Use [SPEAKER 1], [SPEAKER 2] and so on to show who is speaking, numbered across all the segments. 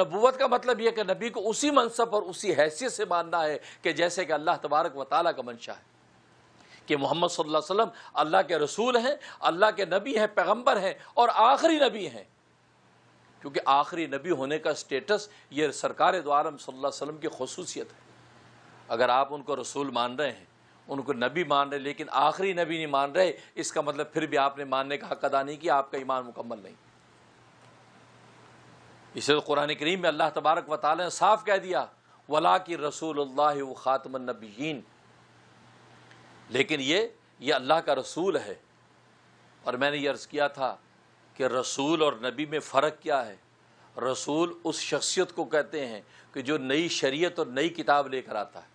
[SPEAKER 1] نبوت کا مطلب یہ کہ نبی کو اسی منصب اور اسی حیثیت سے ماننا ہے کہ جیسے کہ اللہ تبارک و تعالیٰ کا منشا ہے کہ محمد صلی اللہ علیہ وسلم اللہ کے رسول ہیں، اللہ کے نبی ہیں، پیغمبر ہیں اور آخری نبی ہیں، کیونکہ آخری نبی ہونے کا سٹیٹس یہ سرکار دو عالم صلی اللہ علیہ وسلم کی خصوصیت ہے۔ اگر آپ ان کو رسول مان رہے ہیں، ان کو نبی مان رہے ہیں، لیکن آخری نبی نہیں مان رہے، اس کا مطلب پھر بھی آپ نے ماننے کا حق ادا نہیں کیا، آپ کا ایمان مکمل نہیں۔ اس لیے قرآن کریم میں اللہ تبارک و تعالی نے صاف کہہ دیا وَلَٰكِن رسول اللہ وخاتم النبیین، لیکن یہ اللہ کا رسول ہے۔ اور میں نے یہ عرض کیا تھا کہ رسول اور نبی میں فرق کیا ہے؟ رسول اس شخصیت کو کہتے ہیں کہ جو نئی شریعت اور نئی کتاب لے کر آتا ہے،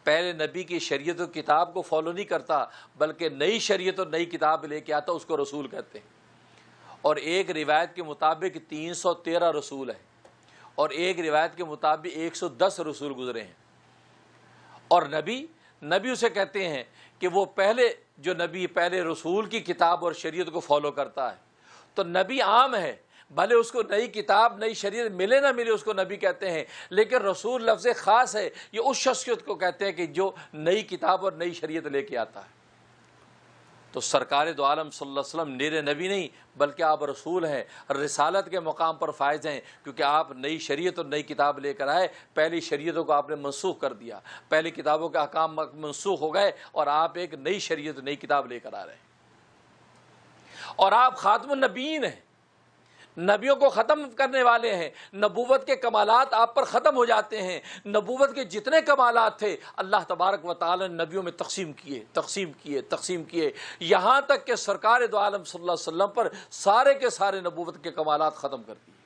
[SPEAKER 1] پہلے نبی کی شریعت و کتاب کو فالو نہیں کرتا بلکہ نئی شریعت اور نئی کتاب لے کے آتا، اس کو رسول کہتے ہیں۔ اور ایک روایت کے مطابق 313 رسول ہیں اور ایک روایت کے مطابق 110 رسول گزرے ہیں۔ اور نبی اسے کہتے ہیں کہ وہ جو نبی پہلے رسول کی کتاب اور شریعت کو فالو کرتا ہے۔ تو نبی عام ہے، بھلے اس کو نئی کتاب نئی شریعت ملے نہ ملے اس کو نبی کہتے ہیں، لیکن رسول لفظ خاص ہے، یہ اس شخصیت کو کہتے ہیں کہ جو نئی کتاب اور نئی شریعت لے کے آتا ہے۔ تو سرکار دو عالم صلی اللہ علیہ وسلم نیر نبی نہیں بلکہ آپ رسول ہیں، رسالت کے مقام پر فائز ہیں، کیونکہ آپ نئی شریعت اور نئی کتاب لے کر آئے۔ پہلی شریعتوں کو آپ نے منسوخ کر دیا، پہلی کتابوں کے احکام منسوخ ہو گئے اور آپ ایک نئی شریعت نئی کتاب لے کر آ رہے ہیں۔ اور آپ خاتم النبیین ہیں، نبیوں کو ختم کرنے والے ہیں۔ نبوت کے کمالات آپ پر ختم ہو جاتے ہیں۔ نبوت کے جتنے کمالات تھے اللہ تبارک و تعالی نے نبیوں میں تقسیم کیے یہاں تک کہ سرکار دو عالم صلی اللہ علیہ وسلم پر سارے کے سارے نبوت کے کمالات ختم کر دیے۔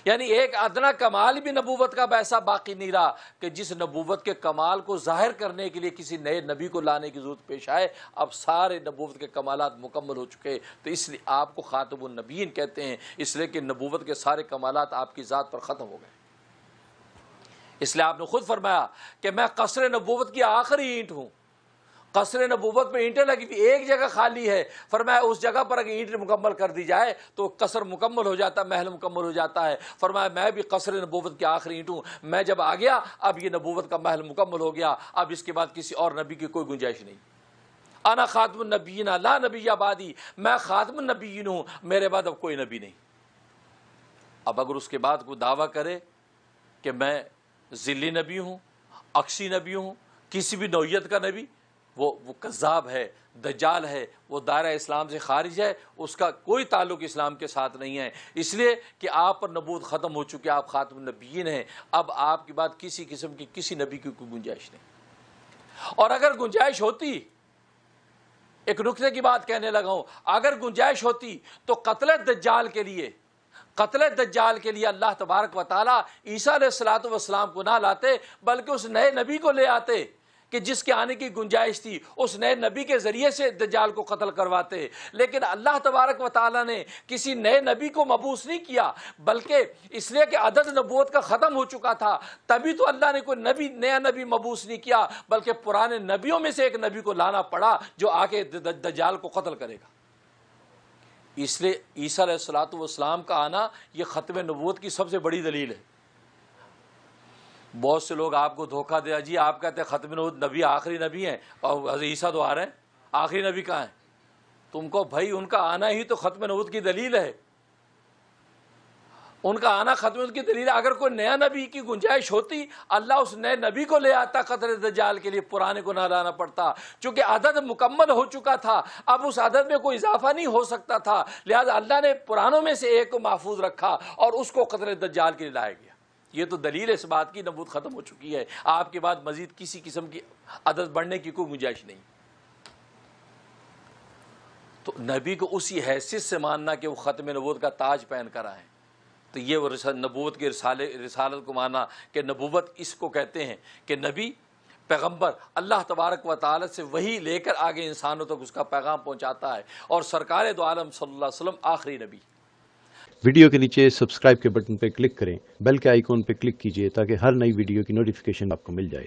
[SPEAKER 1] یعنی ایک ادنا کمال بھی نبوت کا ایسا باقی نہیں رہا کہ جس نبوت کے کمال کو ظاہر کرنے کے لیے کسی نئے نبی کو لانے کی ضرورت پیش آئے۔ اب سارے نبوت کے کمالات مکمل ہو چکے، تو اس لیے آپ کو خاتم النبیین کہتے ہیں، اس لیے کہ نبوت کے سارے کمالات آپ کی ذات پر ختم ہو گئے۔ اس لیے آپ نے خود فرمایا کہ میں قصر نبوت کی آخری اینٹ ہوں۔ قصر نبوت میں اینٹیں لگی ہوئی، ایک جگہ خالی ہے، فرمایا اس جگہ پر اگر اینٹ مکمل کر دی جائے تو قصر مکمل ہو جاتا ہے، محل مکمل ہو جاتا ہے۔ فرمایا میں بھی قصر نبوت کی آخری اینٹ ہوں، میں جب آ گیا اب یہ نبوت کا محل مکمل ہو گیا، اب اس کے بعد کسی اور نبی کی کوئی گنجائش نہیں۔ انا خاتم النبیین لا نبی بعدی، میں خاتم النبیین ہوں، میرے بعد اب کوئی نبی نہیں۔ اب اگر اس کے بعد کوئی دعویٰ کرے کہ میں ذلی نبی ہوں، عکسی نبی ہوں، کسی بھی نوعیت کا نبی، وہ کذاب ہے، دجال ہے، وہ دائرہ اسلام سے خارج ہے، اس کا کوئی تعلق اسلام کے ساتھ نہیں ہے، اس لیے کہ آپ پر نبوت ختم ہو چکی، آپ خاتم النبیین ہیں۔ اب آپ کے بعد کسی قسم کی کسی نبی کی کوئی گنجائش نہیں۔ اور اگر گنجائش ہوتی، ایک نکتے کی بات کہنے لگا ہوں، اگر گنجائش ہوتی تو قتل دجال کے لیے اللہ تبارک و تعالیٰ عیسیٰ علیہ السلام کو نہ لاتے بلکہ اس نئے نبی کو لے آتے کہ جس کے آنے کی گنجائش تھی، اس نئے نبی کے ذریعے سے دجال کو قتل کرواتے۔ لیکن اللہ تبارک و تعالیٰ نے کسی نئے نبی کو مبعوث نہیں کیا، بلکہ اس لیے کہ عدد نبوت کا ختم ہو چکا تھا، تبھی تو اللہ نے کوئی نیا نبی مبعوث نہیں کیا، بلکہ پرانے نبیوں میں سے ایک نبی کو لانا پڑا جو آ کے دجال کو قتل کرے گا۔ اس لیے عیسیٰ علیہ السلام کا آنا یہ ختم نبوت کی سب سے بڑی دلیل ہے۔ بہت سے لوگ آپ کو دھوکہ دیا، جی آپ کہتے ہیں ختم نبوت نبی آخری نبی ہیں اور حضرت عیسیٰ تو آ رہے ہیں، آخری نبی کہاں ہیں؟ تم کو بھائی ان کا آنا ہی تو ختم نبوت کی دلیل ہے، ان کا آنا ختم نبوت کی دلیل ہے۔ اگر کوئی نیا نبی کی گنجائش ہوتی اللہ اس نئے نبی کو لے آتا قتل دجال کے لیے، پرانے کو نہ لانا پڑتا، چونکہ عدد مکمل ہو چکا تھا، اب اس عدد میں کوئی اضافہ نہیں ہو سکتا تھا، لہذا اللہ نے پرانوں میں سے ایک کو محفوظ رکھا اور اس کو قتل دجال کے لیے لایا گیا۔ یہ تو دلیل ہے اس بات کی نبوت ختم ہو چکی ہے، آپ کے بعد مزید کسی قسم کی عدد بڑھنے کی کوئی گنجائش نہیں۔ تو نبی کو اسی حیثیت سے ماننا کہ وہ ختم نبوت کا تاج پہن کر آئے، تو یہ وہ نبوت کی رسالت کو ماننا کہ نبوت اس کو کہتے ہیں کہ نبی پیغمبر اللہ تبارک و تعالی سے وہی لے کر آگے انسانوں تک اس کا پیغام پہنچاتا ہے، اور سرکار دو عالم صلی اللہ علیہ وسلم آخری نبی۔
[SPEAKER 2] ویڈیو کے نیچے سبسکرائب کے بٹن پر کلک کریں، بیل کے آئیکن پر کلک کیجئے تاکہ ہر نئی ویڈیو کی نوٹیفیکیشن آپ کو مل جائے۔